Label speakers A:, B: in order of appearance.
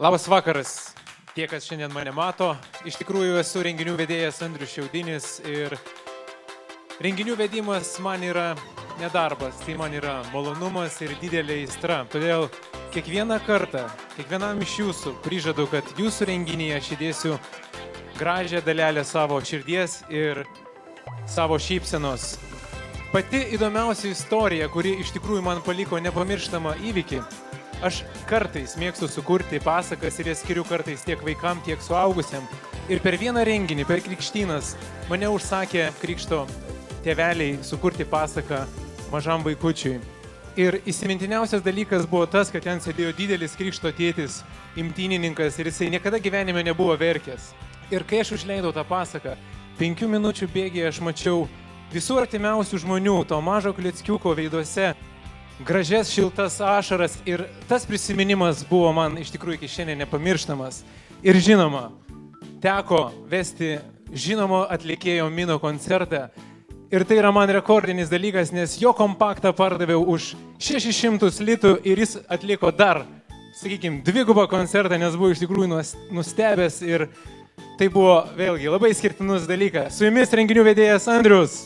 A: Labas vakaras, tie, kas šiandien mane mato. Iš tikrųjų esu renginių vedėjas Andrius Šiaudinis ir renginių vedimas man yra nedarbas, tai man yra malonumas ir didelė aistra. Todėl kiekvieną kartą, kiekvienam iš jūsų prižadu, kad jūsų renginyje aš įdėsiu gražią dalelę savo širdies ir savo šypsenos. Pati įdomiausia istorija, kuri iš tikrųjų man paliko nepamirštamą įvykį. Aš kartais mėgstu sukurti pasakas ir jas skiriu kartais tiek vaikam, tiek suaugusiam. Ir per vieną renginį, per krikštynas, mane užsakė krikšto tėveliai sukurti pasaką mažam vaikučiui. Ir įsimintiniausias dalykas buvo tas, kad ten sėdėjo didelis krikšto tėtis, imtynininkas ir jisai niekada gyvenime nebuvo verkęs. Ir kai aš užleidau tą pasaką, 5 minučių bėgyje aš mačiau visų artimiausių žmonių, to mažo kleckiuko veiduose, gražias šiltas ašaras ir tas prisiminimas buvo man iš tikrųjų iki šiandien nepamirštamas. Ir žinoma, teko vesti žinomo atlikėjo Mino koncertą ir tai yra man rekordinis dalykas, nes jo kompaktą pardaviau už 600 litų ir jis atliko dar, sakykime, dvigubą koncertą, nes buvo iš tikrųjų nustebęs ir tai buvo vėlgi labai skirtinus dalykas. Su jumis renginių vedėjas Andrius.